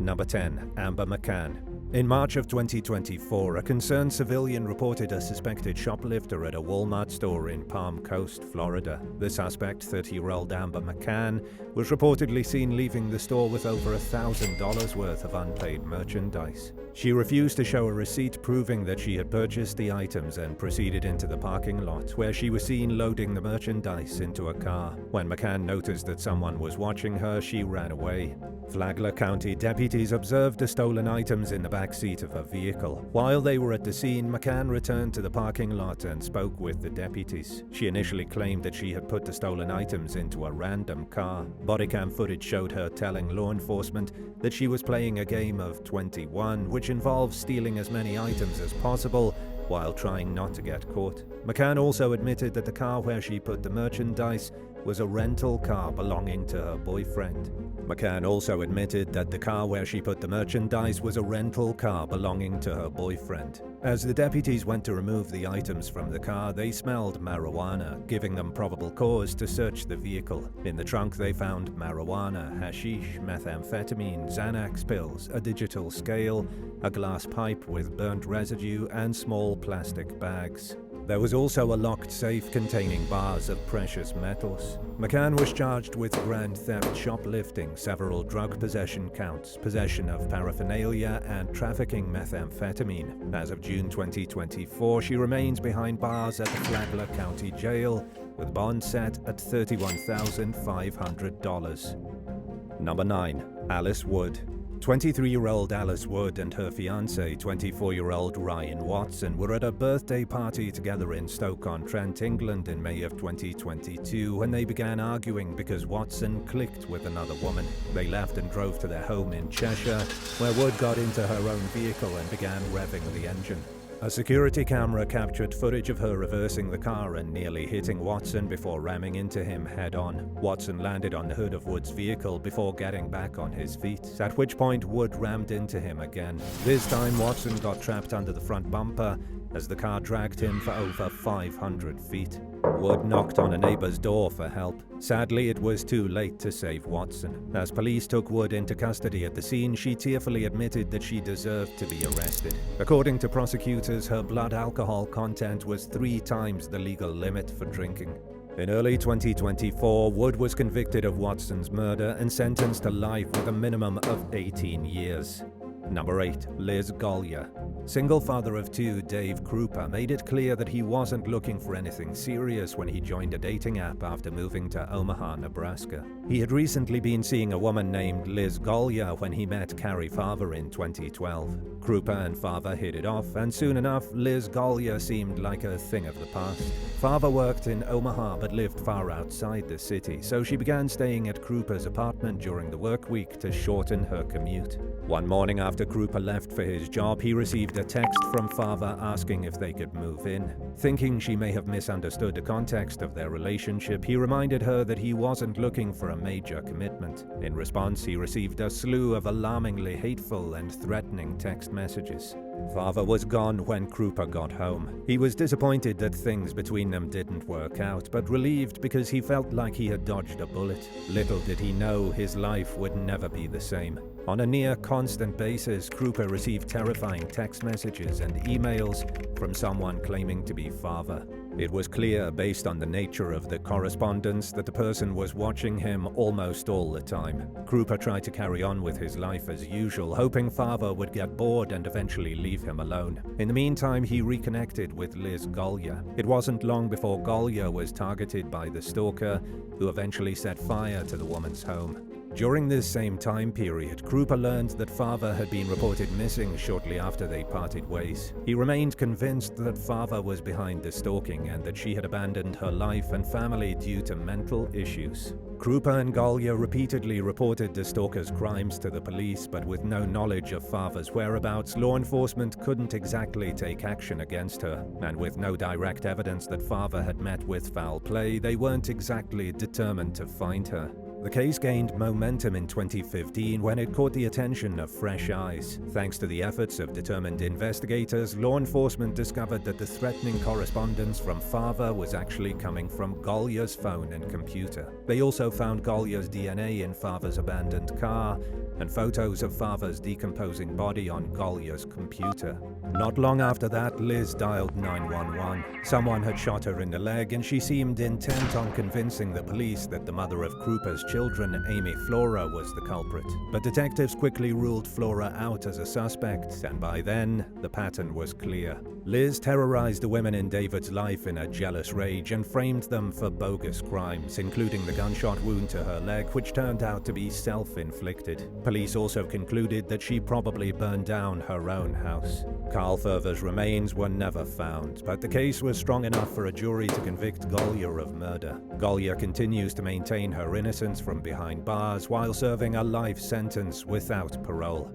Number 10. Amber McCann. In March of 2024, a concerned civilian reported a suspected shoplifter at a Walmart store in Palm Coast, Florida. The suspect, 30-year-old Amber McCann, was reportedly seen leaving the store with over $1,000 worth of unpaid merchandise. She refused to show a receipt proving that she had purchased the items and proceeded into the parking lot, where she was seen loading the merchandise into a car. When McCann noticed that someone was watching her, she ran away. Flagler County deputies observed the stolen items in the back seat of her vehicle. While they were at the scene, McCann returned to the parking lot and spoke with the deputies. She initially claimed that she had put the stolen items into a random car. Bodycam footage showed her telling law enforcement that she was playing a game of 21, which involves stealing as many items as possible while trying not to get caught. McCann also admitted that the car where she put the merchandise was a rental car belonging to her boyfriend. McCann also admitted that the car where she put the merchandise was a rental car belonging to her boyfriend. As the deputies went to remove the items from the car, they smelled marijuana, giving them probable cause to search the vehicle. In the trunk, they found marijuana, hashish, methamphetamine, Xanax pills, a digital scale, a glass pipe with burnt residue, and small plastic bags. There was also a locked safe containing bars of precious metals. McCann was charged with grand theft, shoplifting, several drug possession counts, possession of paraphernalia, and trafficking methamphetamine. As of June 2024, she remains behind bars at the Flagler County Jail, with bond set at $31,500. Number 9. Alice Wood. 23-year-old Alice Wood and her fiancé, 24-year-old Ryan Watson, were at a birthday party together in Stoke-on-Trent, England in May of 2022 when they began arguing because Watson clicked with another woman. They left and drove to their home in Cheshire, where Wood got into her own vehicle and began revving the engine. A security camera captured footage of her reversing the car and nearly hitting Watson before ramming into him head-on. Watson landed on the hood of Wood's vehicle before getting back on his feet, at which point Wood rammed into him again. This time Watson got trapped under the front bumper as the car dragged him for over 500 feet. Wood knocked on a neighbor's door for help. Sadly, it was too late to save Watson. As police took Wood into custody at the scene, she tearfully admitted that she deserved to be arrested. According to prosecutors, her blood alcohol content was 3 times the legal limit for drinking. In early 2024, Wood was convicted of Watson's murder and sentenced to life with a minimum of 18 years. Number 8. Liz Gia. Single father of 2, Dave Krupa, made it clear that he wasn't looking for anything serious when he joined a dating app after moving to Omaha, Nebraska. He had recently been seeing a woman named Liz Gia when he met Carrie Farver in 2012. Krupa and Farver hit it off, and soon enough, Liz Gia seemed like a thing of the past. Farver worked in Omaha but lived far outside the city, so she began staying at Krupa's apartment during the work week to shorten her commute. One morning after Krupa left for his job, he received a text from Farver asking if they could move in. Thinking she may have misunderstood the context of their relationship, he reminded her that he wasn't looking for a major commitment. In response, he received a slew of alarmingly hateful and threatening text messages. Farver was gone when Krupa got home. He was disappointed that things between them didn't work out, but relieved because he felt like he had dodged a bullet. Little did he know his life would never be the same. On a near constant basis, Krupa received terrifying text messages and emails from someone claiming to be Farver. It was clear, based on the nature of the correspondence, that the person was watching him almost all the time. Krupa tried to carry on with his life as usual, hoping Farver would get bored and eventually leave him alone. In the meantime, he reconnected with Liz Gia. It wasn't long before Gia was targeted by the stalker, who eventually set fire to the woman's home. During this same time period, Krupa learned that Farver had been reported missing shortly after they parted ways. He remained convinced that Farver was behind the stalking and that she had abandoned her life and family due to mental issues. Krupa and Gia repeatedly reported the stalker's crimes to the police, but with no knowledge of Farver's whereabouts, law enforcement couldn't exactly take action against her. And with no direct evidence that Farver had met with foul play, they weren't exactly determined to find her. The case gained momentum in 2015 when it caught the attention of fresh eyes. Thanks to the efforts of determined investigators, law enforcement discovered that the threatening correspondence from Fava was actually coming from Golyar's phone and computer. They also found Golyar's DNA in Fava's abandoned car and photos of Fava's decomposing body on Golyar's computer. Not long after that, Liz dialed 911. Someone had shot her in the leg, and she seemed intent on convincing the police that the mother of Krupa's children, Amy Flora, was the culprit. But detectives quickly ruled Flora out as a suspect, and by then, the pattern was clear. Liz terrorized the women in David's life in a jealous rage and framed them for bogus crimes, including the gunshot wound to her leg, which turned out to be self-inflicted. Police also concluded that she probably burned down her own house. Carl Ferver's remains were never found, but the case was strong enough for a jury to convict Golyar of murder. Golyar continues to maintain her innocence from behind bars while serving a life sentence without parole.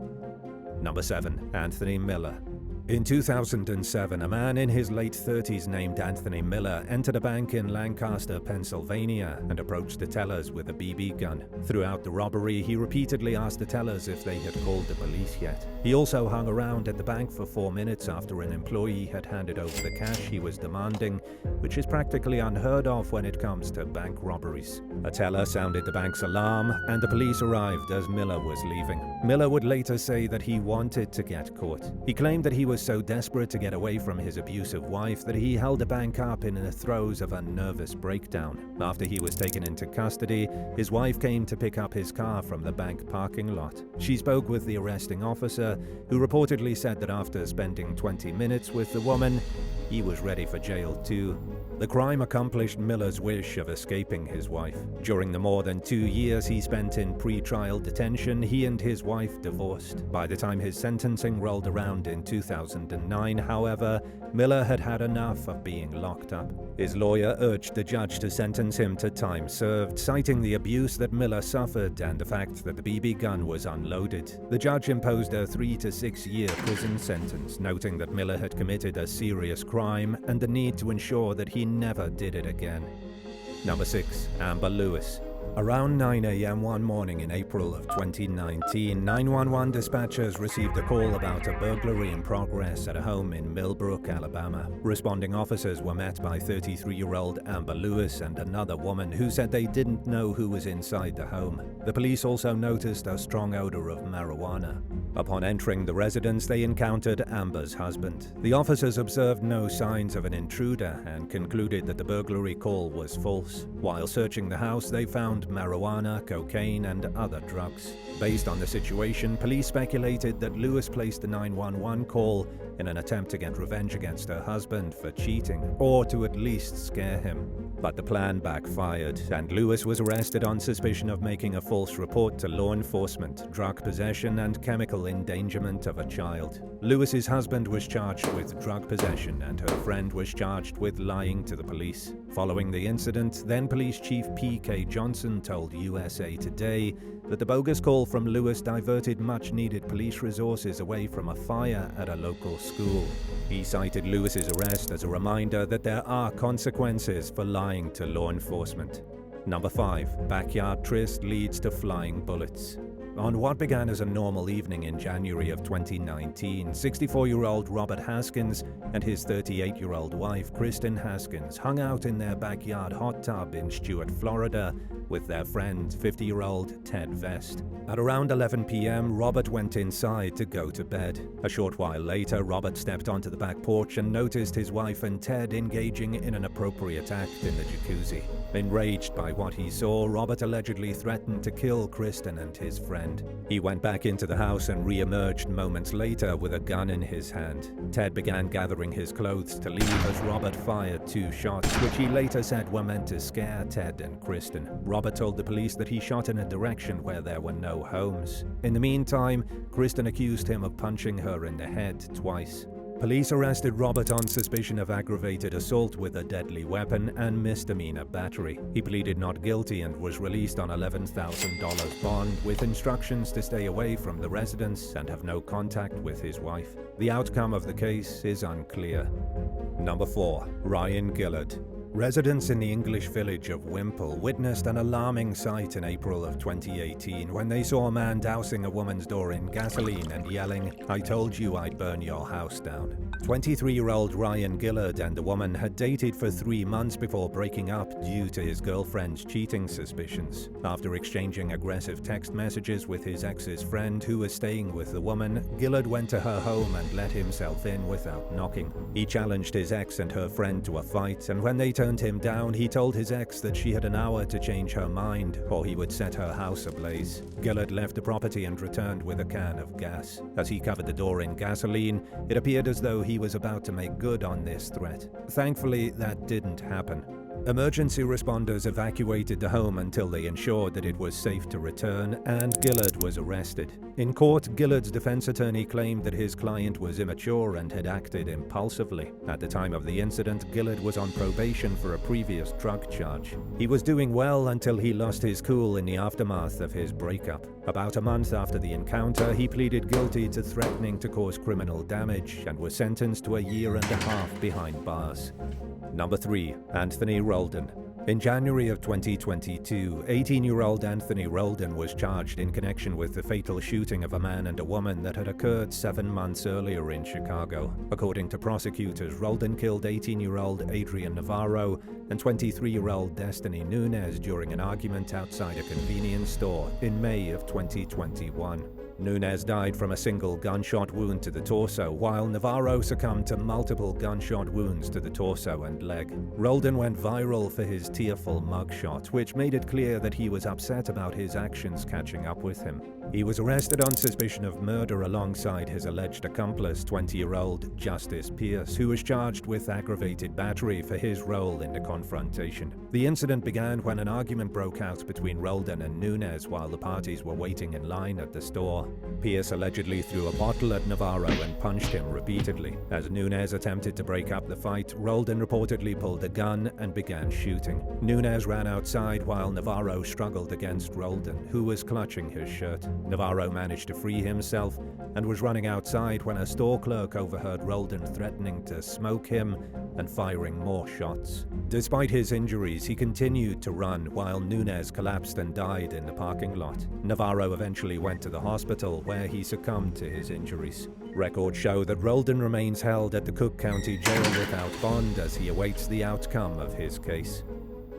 Number 7. Anthony Miller. In 2007, a man in his late 30s named Anthony Miller entered a bank in Lancaster, Pennsylvania, and approached the tellers with a BB gun. Throughout the robbery, he repeatedly asked the tellers if they had called the police yet. He also hung around at the bank for 4 minutes after an employee had handed over the cash he was demanding, which is practically unheard of when it comes to bank robberies. A teller sounded the bank's alarm, and the police arrived as Miller was leaving. Miller would later say that he wanted to get caught. He claimed that he was so desperate to get away from his abusive wife that he held the bank up in the throes of a nervous breakdown. After he was taken into custody, his wife came to pick up his car from the bank parking lot. She spoke with the arresting officer, who reportedly said that after spending 20 minutes with the woman, he was ready for jail too. The crime accomplished Miller's wish of escaping his wife. During the more than 2 years he spent in pre-trial detention, he and his wife divorced. By the time his sentencing rolled around in 2009, however, Miller had had enough of being locked up. His lawyer urged the judge to sentence him to time served, citing the abuse that Miller suffered and the fact that the BB gun was unloaded. The judge imposed a 3 to 6 year prison sentence, noting that Miller had committed a serious crime and the need to ensure that he never did it again. Number 6. Amber Lewis. Around 9 a.m. one morning in April of 2019, 911 dispatchers received a call about a burglary in progress at a home in Millbrook, Alabama. Responding officers were met by 33-year-old Amber Lewis and another woman who said they didn't know who was inside the home. The police also noticed a strong odor of marijuana. Upon entering the residence, they encountered Amber's husband. The officers observed no signs of an intruder and concluded that the burglary call was false. While searching the house, they found marijuana, cocaine, and other drugs. Based on the situation, police speculated that Lewis placed the 911 call in an attempt to get revenge against her husband for cheating, or to at least scare him. But the plan backfired, and Lewis was arrested on suspicion of making a false report to law enforcement, drug possession, and chemical endangerment of a child. Lewis's husband was charged with drug possession, and her friend was charged with lying to the police. Following the incident, then Police Chief P.K. Johnson told USA Today that the bogus call from Lewis diverted much-needed police resources away from a fire at a local school. He cited Lewis's arrest as a reminder that there are consequences for lying to law enforcement. Number 5. Backyard tryst leads to flying bullets. On what began as a normal evening in January of 2019, 64-year-old Robert Haskins and his 38-year-old wife, Kristen Haskins, hung out in their backyard hot tub in Stuart, Florida, with their friend, 50-year-old Ted Vest. At around 11 p.m., Robert went inside to go to bed. A short while later, Robert stepped onto the back porch and noticed his wife and Ted engaging in an inappropriate act in the jacuzzi. Enraged by what he saw, Robert allegedly threatened to kill Kristen and his friend. He went back into the house and re-emerged moments later with a gun in his hand. Ted began gathering his clothes to leave as Robert fired 2 shots, which he later said were meant to scare Ted and Kristen. Robert told the police that he shot in a direction where there were no homes. In the meantime, Kristen accused him of punching her in the head twice. Police arrested Robert on suspicion of aggravated assault with a deadly weapon and misdemeanor battery. He pleaded not guilty and was released on $11,000 bond with instructions to stay away from the residence and have no contact with his wife. The outcome of the case is unclear. Number 4. Ryan Gillard. Residents in the English village of Wimple witnessed an alarming sight in April of 2018 when they saw a man dousing a woman's door in gasoline and yelling, "I told you I'd burn your house down." 23-year-old Ryan Gillard and the woman had dated for 3 months before breaking up due to his girlfriend's cheating suspicions. After exchanging aggressive text messages with his ex's friend who was staying with the woman, Gillard went to her home and let himself in without knocking. He challenged his ex and her friend to a fight, and when they turned him down, he told his ex that she had an hour to change her mind or he would set her house ablaze. Gillard left the property and returned with a can of gas. As he covered the door in gasoline, it appeared as though he was about to make good on this threat. Thankfully, that didn't happen. Emergency responders evacuated the home until they ensured that it was safe to return, and Gillard was arrested. In court, Gillard's defense attorney claimed that his client was immature and had acted impulsively. At the time of the incident, Gillard was on probation for a previous drug charge. He was doing well until he lost his cool in the aftermath of his breakup. About a month after the encounter, he pleaded guilty to threatening to cause criminal damage and was sentenced to a 1.5 years behind bars. Number 3. Anthony Ralston. In January of 2022, 18-year-old Anthony Ralston was charged in connection with the fatal shooting of a man and a woman that had occurred 7 months earlier in Chicago. According to prosecutors, Ralston killed 18-year-old Adrian Navarro and 23-year-old Destiny Nunez during an argument outside a convenience store in May of 2021. Nunez died from a single gunshot wound to the torso, while Navarro succumbed to multiple gunshot wounds to the torso and leg. Ralston went viral for his tearful mugshot, which made it clear that he was upset about his actions catching up with him. He was arrested on suspicion of murder alongside his alleged accomplice, 20-year-old Justice Pierce, who was charged with aggravated battery for his role in the confrontation. The incident began when an argument broke out between Ralston and Nunez while the parties were waiting in line at the store. Pierce allegedly threw a bottle at Navarro and punched him repeatedly. As Nunez attempted to break up the fight, Ralston reportedly pulled a gun and began shooting. Nunez ran outside while Navarro struggled against Ralston, who was clutching his shirt. Navarro managed to free himself and was running outside when a store clerk overheard Ralston threatening to smoke him and firing more shots. Despite his injuries, he continued to run while Nunez collapsed and died in the parking lot. Navarro eventually went to the hospital where he succumbed to his injuries. Records show that Ralston remains held at the Cook County Jail without bond as he awaits the outcome of his case.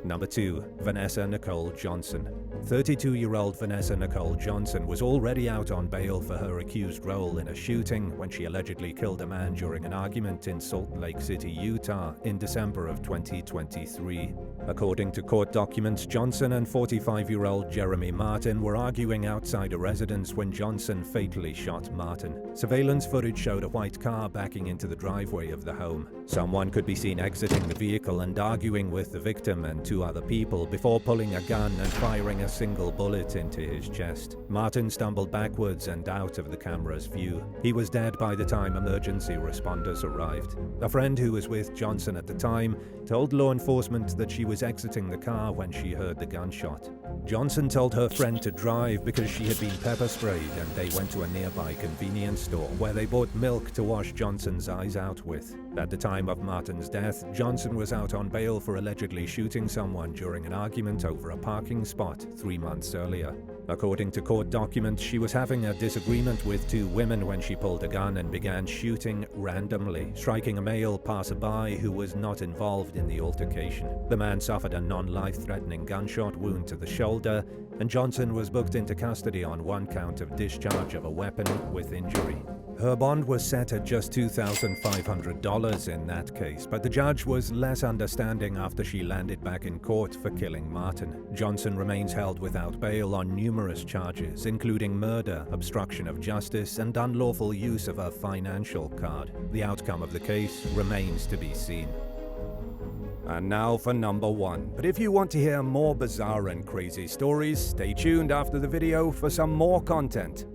Number 2. Vanessa Nicole Johnson. 32-year-old Vanessa Nicole Johnson was already out on bail for her accused role in a shooting when she allegedly killed a man during an argument in Salt Lake City, Utah in December of 2023. According to court documents, Johnson and 45-year-old Jeremy Martin were arguing outside a residence when Johnson fatally shot Martin. Surveillance footage showed a white car backing into the driveway of the home. Someone could be seen exiting the vehicle and arguing with the victim and 2 other people before pulling a gun and firing a single bullet into his chest. Martin stumbled backwards and out of the camera's view. He was dead by the time emergency responders arrived. A friend who was with Johnson at the time told law enforcement that she was exiting the car when she heard the gunshot. Johnson told her friend to drive because she had been pepper sprayed, and they went to a nearby convenience store where they bought milk to wash Johnson's eyes out with. At the time of Martin's death, Johnson was out on bail for allegedly shooting someone during an argument over a parking spot 3 months earlier. According to court documents, she was having a disagreement with 2 women when she pulled a gun and began shooting randomly, striking a male passerby who was not involved in the altercation. The man suffered a non-life-threatening gunshot wound to the shoulder, and Johnson was booked into custody on 1 count of discharge of a weapon with injury. Her bond was set at just $2,500 in that case, but the judge was less understanding after she landed back in court for killing Martin. Johnson remains held without bail on numerous charges, including murder, obstruction of justice, and unlawful use of a financial card. The outcome of the case remains to be seen. And now for number 1. But if you want to hear more bizarre and crazy stories, stay tuned after the video for some more content.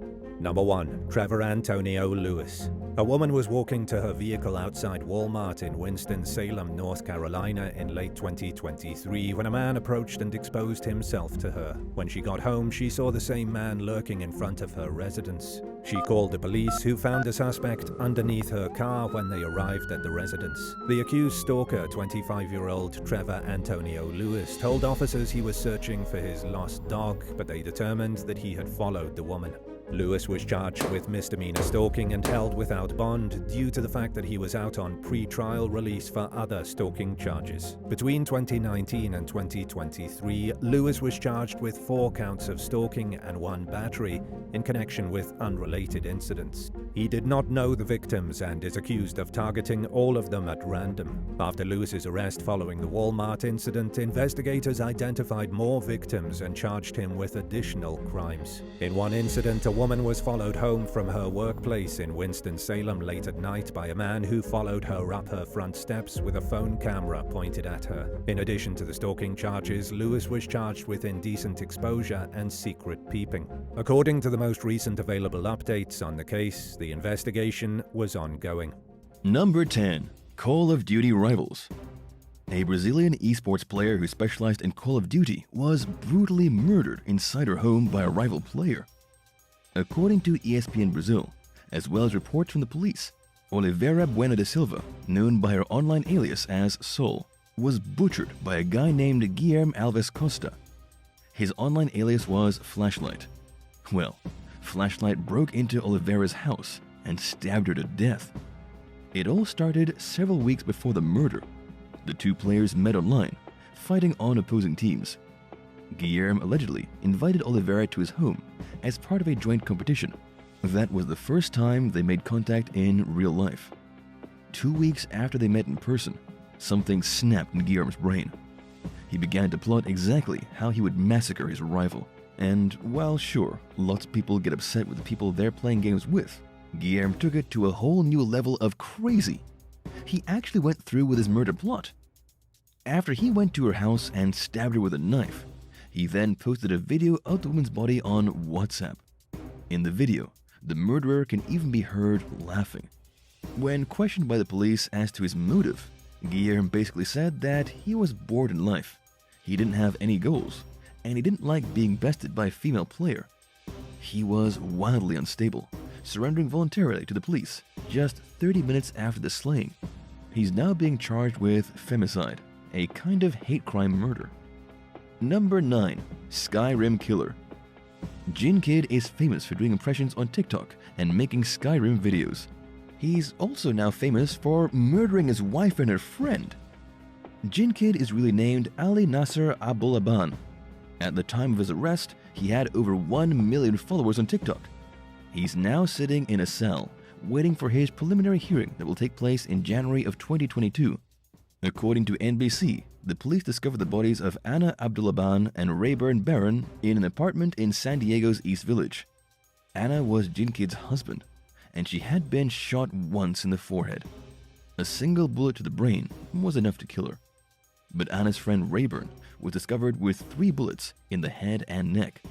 Number 1. Trevor Antonio Lewis. A woman was walking to her vehicle outside Walmart in Winston-Salem, North Carolina in late 2023 when a man approached and exposed himself to her. When she got home, she saw the same man lurking in front of her residence. She called the police, who found the suspect underneath her car when they arrived at the residence. The accused stalker, 25-year-old Trevor Antonio Lewis, told officers he was searching for his lost dog, but they determined that he had followed the woman. Lewis was charged with misdemeanor stalking and held without bond due to the fact that he was out on pre-trial release for other stalking charges. Between 2019 and 2023, Lewis was charged with 4 counts of stalking and 1 battery in connection with unrelated incidents. He did not know the victims and is accused of targeting all of them at random. After Lewis's arrest following the Walmart incident, investigators identified more victims and charged him with additional crimes. In one incident, a woman was followed home from her workplace in Winston-Salem late at night by a man who followed her up her front steps with a phone camera pointed at her. In addition to the stalking charges, Lewis was charged with indecent exposure and secret peeping. According to the most recent available updates on the case, the investigation was ongoing. Number 10. Call of Duty Rivals. A Brazilian esports player who specialized in Call of Duty was brutally murdered inside her home by a rival player. According to ESPN Brazil, as well as reports from the police, Oliveira Bueno da Silva, known by her online alias as Sol, was butchered by a guy named Guilherme Alves Costa. His online alias was Flashlight. Well, Flashlight broke into Oliveira's house and stabbed her to death. It all started several weeks before the murder. The two players met online, fighting on opposing teams. Guilherme allegedly invited Oliveira to his home as part of a joint competition. That was the first time they made contact in real life. 2 weeks after they met in person, something snapped in Guilherme's brain. He began to plot exactly how he would massacre his rival. And while sure, lots of people get upset with the people they're playing games with, Guilherme took it to a whole new level of crazy. He actually went through with his murder plot. After he went to her house and stabbed her with a knife, he then posted a video of the woman's body on WhatsApp. In the video, the murderer can even be heard laughing. When questioned by the police as to his motive, Guilherme basically said that he was bored in life. He didn't have any goals, and he didn't like being bested by a female player. He was wildly unstable, surrendering voluntarily to the police just 30 minutes after the slaying. He's now being charged with femicide, a kind of hate crime murder. Number 9. Skyrim Killer. Jin Kid is famous for doing impressions on TikTok and making Skyrim videos. He's also now famous for murdering his wife and her friend. Jin Kid is really named Ali Nasser Abulaban. At the time of his arrest, he had over 1 million followers on TikTok. He's now sitting in a cell, waiting for his preliminary hearing that will take place in January of 2022. According to NBC, the police discovered the bodies of Anna Abdulaban and Rayburn Barron in an apartment in San Diego's East Village. Anna was Jin Kid's husband, and she had been shot once in the forehead. A single bullet to the brain was enough to kill her. But Anna's friend Rayburn was discovered with 3 bullets in the head and neck.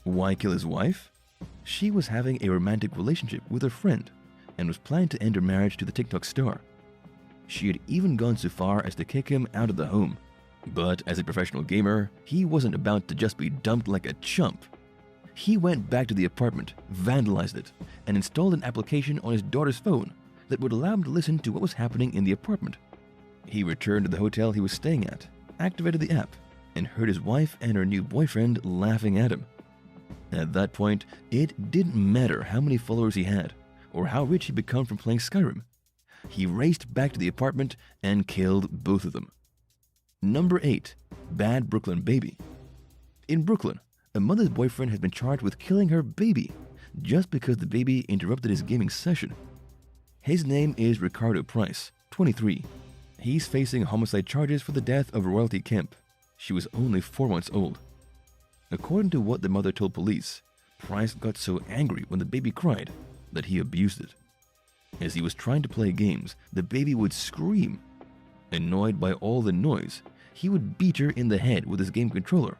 Why kill his wife? She was having a romantic relationship with her friend and was planning to end her marriage to the TikTok star. She had even gone so far as to kick him out of the home. But as a professional gamer, he wasn't about to just be dumped like a chump. He went back to the apartment, vandalized it, and installed an application on his daughter's phone that would allow him to listen to what was happening in the apartment. He returned to the hotel he was staying at, activated the app, and heard his wife and her new boyfriend laughing at him. At that point, it didn't matter how many followers he had, or how rich he'd become from playing Skyrim. He raced back to the apartment and killed both of them. Number 8. Bad Brooklyn Baby. In Brooklyn, a mother's boyfriend has been charged with killing her baby just because the baby interrupted his gaming session. His name is Ricardo Price, 23. He's facing homicide charges for the death of Royalty Kemp. She was only 4 months old. According to what the mother told police, Price got so angry when the baby cried that he abused it. As he was trying to play games, the baby would scream. Annoyed by all the noise, he would beat her in the head with his game controller.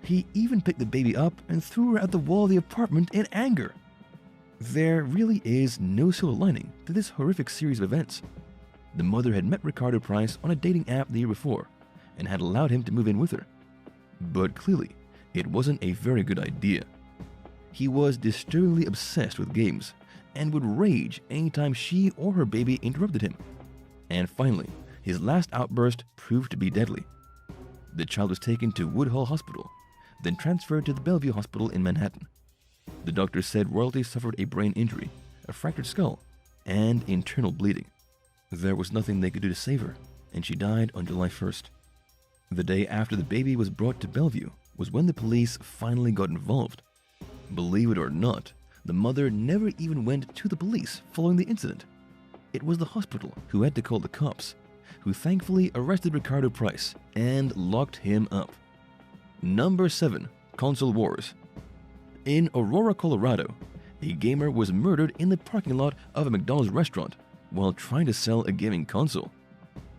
He even picked the baby up and threw her at the wall of the apartment in anger. There really is no silver lining to this horrific series of events. The mother had met Ricardo Price on a dating app the year before and had allowed him to move in with her. But clearly, it wasn't a very good idea. He was disturbingly obsessed with games and would rage anytime she or her baby interrupted him. And finally, his last outburst proved to be deadly. The child was taken to Woodhull Hospital, then transferred to the Bellevue Hospital in Manhattan. The doctor said Royalty suffered a brain injury, a fractured skull, and internal bleeding. There was nothing they could do to save her, and she died on July 1st. The day after the baby was brought to Bellevue was when the police finally got involved. Believe it or not, the mother never even went to the police following the incident. It was the hospital who had to call the cops, who thankfully arrested Ricardo Price and locked him up. Number 7. Console Wars. In Aurora, Colorado, a gamer was murdered in the parking lot of a McDonald's restaurant while trying to sell a gaming console.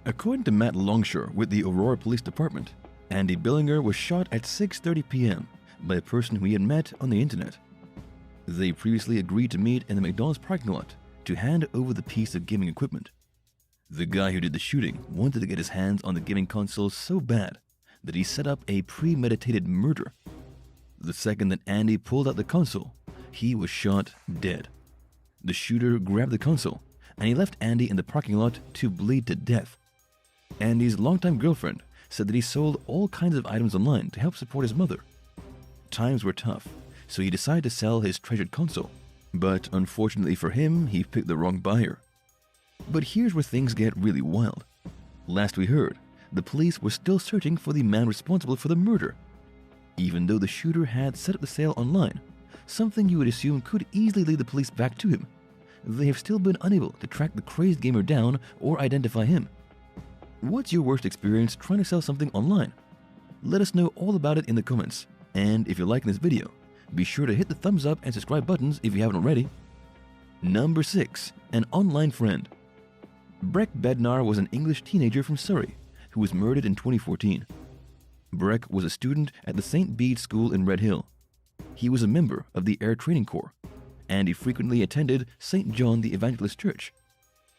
According to Matt Longshore with the Aurora Police Department, Andy Billinger was shot at 6:30 p.m. by a person who he had met on the internet. They previously agreed to meet in the McDonald's parking lot to hand over the piece of gaming equipment. The guy who did the shooting wanted to get his hands on the gaming console so bad that he set up a premeditated murder. The second that Andy pulled out the console, he was shot dead. The shooter grabbed the console and he left Andy in the parking lot to bleed to death. Andy's longtime girlfriend said that he sold all kinds of items online to help support his mother. Times were tough, so he decided to sell his treasured console. But unfortunately for him, he picked the wrong buyer. But here's where things get really wild. Last we heard, the police were still searching for the man responsible for the murder. Even though the shooter had set up the sale online, something you would assume could easily lead the police back to him, they have still been unable to track the crazed gamer down or identify him. What's your worst experience trying to sell something online? Let us know all about it in the comments. And if you're liking this video, be sure to hit the thumbs up and subscribe buttons if you haven't already. Number 6. An online friend. Breck Bednar was an English teenager from Surrey who was murdered in 2014. Breck was a student at the St. Bede School in Red Hill. He was a member of the Air Training Corps, and he frequently attended St. John the Evangelist Church.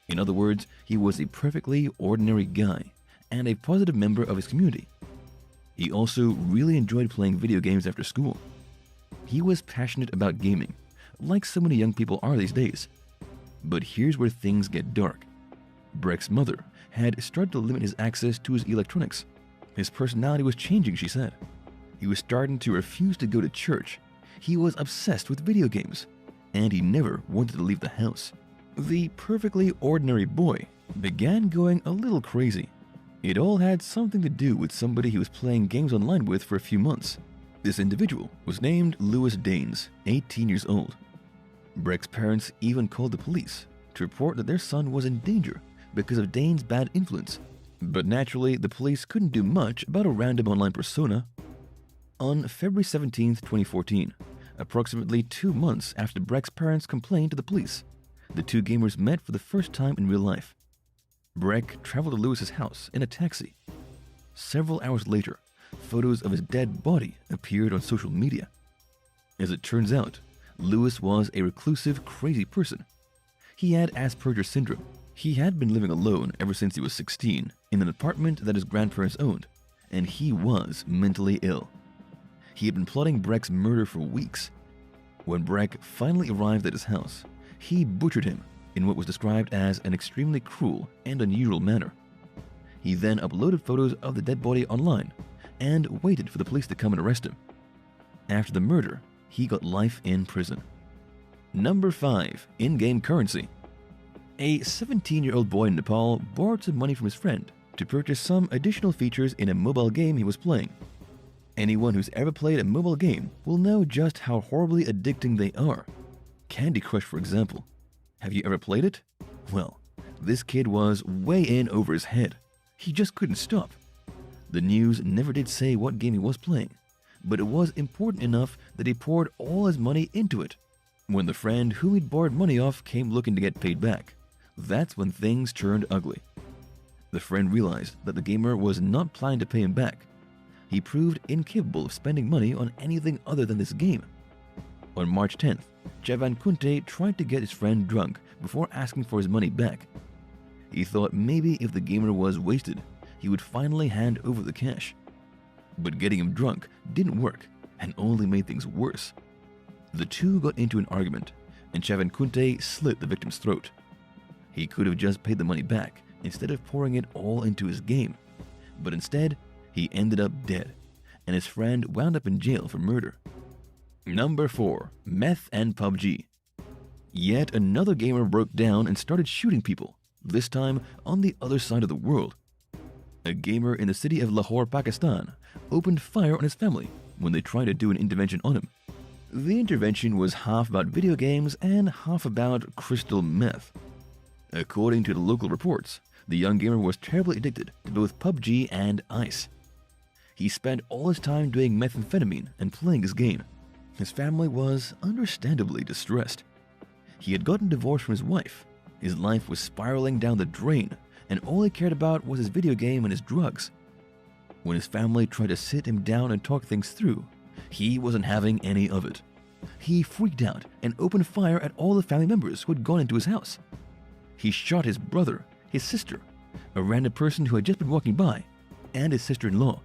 In other words, he was a perfectly ordinary guy and a positive member of his community. He also really enjoyed playing video games after school. He was passionate about gaming, like so many young people are these days. But here's where things get dark. Breck's mother had started to limit his access to his electronics. His personality was changing, she said. He was starting to refuse to go to church. He was obsessed with video games, and he never wanted to leave the house. The perfectly ordinary boy began going a little crazy. It all had something to do with somebody he was playing games online with for a few months. This individual was named Lewis Daines, 18 years old. Breck's parents even called the police to report that their son was in danger because of Daines' bad influence. But naturally, the police couldn't do much about a random online persona. On February 17, 2014, approximately 2 months after Breck's parents complained to the police, the two gamers met for the first time in real life. Breck traveled to Lewis's house in a taxi. Several hours later, photos of his dead body appeared on social media. As it turns out, Lewis was a reclusive, crazy person. He had Asperger's syndrome. He had been living alone ever since he was 16 in an apartment that his grandparents owned, and he was mentally ill. He had been plotting Breck's murder for weeks. When Breck finally arrived at his house, he butchered him in what was described as an extremely cruel and unusual manner. He then uploaded photos of the dead body online and waited for the police to come and arrest him. After the murder, he got life in prison. Number 5. In-game currency. A 17-year-old boy in Nepal borrowed some money from his friend to purchase some additional features in a mobile game he was playing. Anyone who's ever played a mobile game will know just how horribly addicting they are. Candy Crush, for example. Have you ever played it? Well, this kid was way in over his head. He just couldn't stop. The news never did say what game he was playing, but it was important enough that he poured all his money into it. When the friend whom he'd borrowed money off came looking to get paid back, that's when things turned ugly. The friend realized that the gamer was not planning to pay him back. He proved incapable of spending money on anything other than this game. On March 10th, Javan Kunte tried to get his friend drunk before asking for his money back. He thought maybe if the gamer was wasted, he would finally hand over the cash. But getting him drunk didn't work and only made things worse. The two got into an argument, and Chavankunte slit the victim's throat. He could have just paid the money back instead of pouring it all into his game, but instead, he ended up dead, and his friend wound up in jail for murder. Number 4. Meth and PUBG. Yet another gamer broke down and started shooting people, this time on the other side of the world. A gamer in the city of Lahore, Pakistan, opened fire on his family when they tried to do an intervention on him. The intervention was half about video games and half about crystal meth. According to the local reports, the young gamer was terribly addicted to both PUBG and ice. He spent all his time doing methamphetamine and playing his game. His family was understandably distressed. He had gotten divorced from his wife. His life was spiraling down the drain, and all he cared about was his video game and his drugs. When his family tried to sit him down and talk things through, he wasn't having any of it. He freaked out and opened fire at all the family members who had gone into his house. He shot his brother, his sister, a random person who had just been walking by, and his sister-in-law.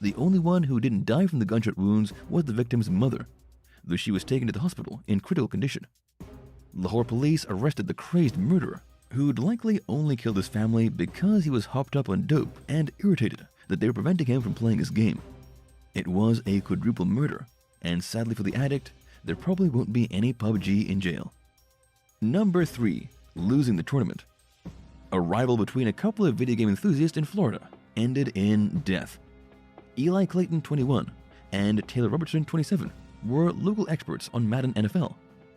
The only one who didn't die from the gunshot wounds was the victim's mother, though she was taken to the hospital in critical condition. Lahore police arrested the crazed murderer, who'd likely only killed his family because he was hopped up on dope and irritated that they were preventing him from playing his game. It was a quadruple murder, and sadly for the addict, there probably won't be any PUBG in jail. Number 3. Losing the tournament. A rival between a couple of video game enthusiasts in Florida ended in death. Eli Clayton, 21, and Taylor Robertson, 27, were local experts on Madden NFL.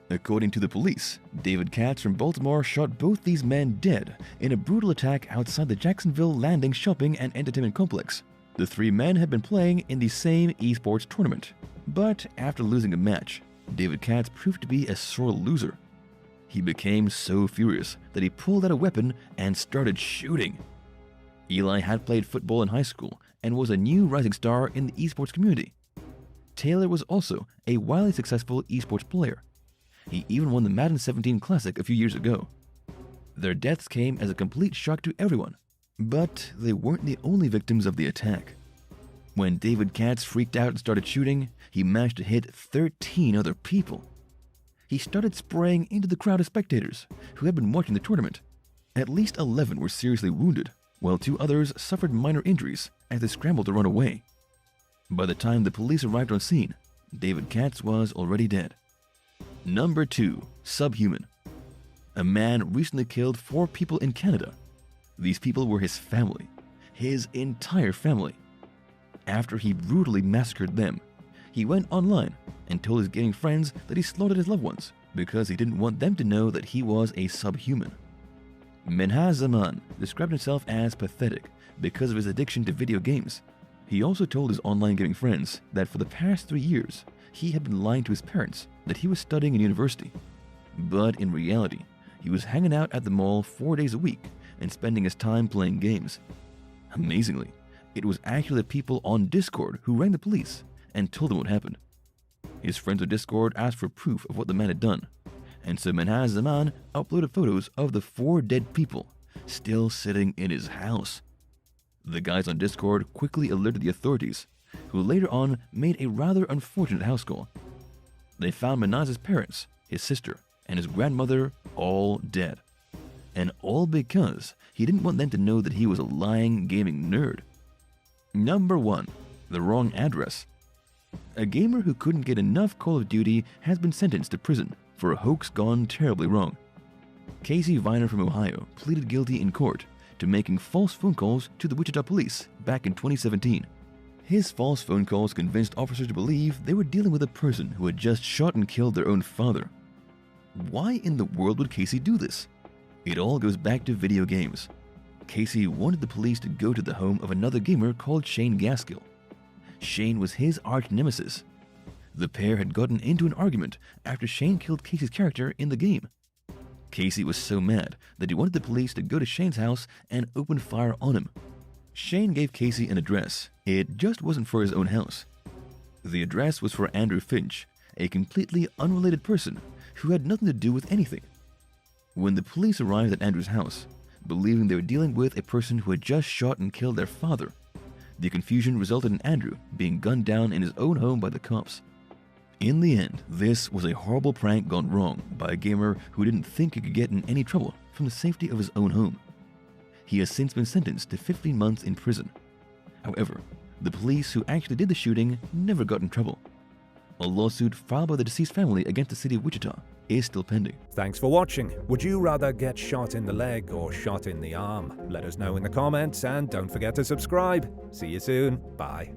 According to the police, David Katz from Baltimore shot both these men dead in a brutal attack outside the Jacksonville Landing shopping and entertainment complex. The three men had been playing in the same esports tournament, but after losing a match, David Katz proved to be a sore loser. He became so furious that he pulled out a weapon and started shooting. Eli had played football in high school and was a new rising star in the esports community. Taylor was also a wildly successful esports player. He even won the Madden 17 Classic a few years ago. Their deaths came as a complete shock to everyone, but they weren't the only victims of the attack. When David Katz freaked out and started shooting, he managed to hit 13 other people. He started spraying into the crowd of spectators who had been watching the tournament. At least 11 were seriously wounded, while 2 others suffered minor injuries as they scrambled to run away. By the time the police arrived on scene, David Katz was already dead. Number 2. Subhuman. A man recently killed 4 people in Canada. These people were his family, his entire family. After he brutally massacred them, he went online and told his gaming friends that he slaughtered his loved ones because he didn't want them to know that he was a subhuman. Maan described himself as pathetic because of his addiction to video games. He also told his online gaming friends that for the past 3 years, he had been lying to his parents that he was studying in university. But in reality, he was hanging out at the mall 4 days a week and spending his time playing games. Amazingly, it was actually the people on Discord who rang the police and told him what happened. His friends on Discord asked for proof of what the man had done, and so Maan uploaded photos of the 4 dead people still sitting in his house. The guys on Discord quickly alerted the authorities, who later on made a rather unfortunate house call. They found Manaz's parents, his sister, and his grandmother all dead. And all because he didn't want them to know that he was a lying gaming nerd. Number 1. The wrong address. A gamer who couldn't get enough Call of Duty has been sentenced to prison for a hoax gone terribly wrong. Casey Viner from Ohio pleaded guilty in court to making false phone calls to the Wichita police back in 2017. His false phone calls convinced officers to believe they were dealing with a person who had just shot and killed their own father. Why in the world would Casey do this? It all goes back to video games. Casey wanted the police to go to the home of another gamer called Shane Gaskill. Shane was his arch nemesis. The pair had gotten into an argument after Shane killed Casey's character in the game. Casey was so mad that he wanted the police to go to Shane's house and open fire on him. Shane gave Casey an address. It just wasn't for his own house. The address was for Andrew Finch, a completely unrelated person who had nothing to do with anything. When the police arrived at Andrew's house, believing they were dealing with a person who had just shot and killed their father, the confusion resulted in Andrew being gunned down in his own home by the cops. In the end, this was a horrible prank gone wrong by a gamer who didn't think he could get in any trouble from the safety of his own home. He has since been sentenced to 15 months in prison. However, the police who actually did the shooting never got in trouble. A lawsuit filed by the deceased family against the city of Wichita is still pending. Thanks for watching. Would you rather get shot in the leg or shot in the arm? Let us know in the comments and don't forget to subscribe. See you soon. Bye.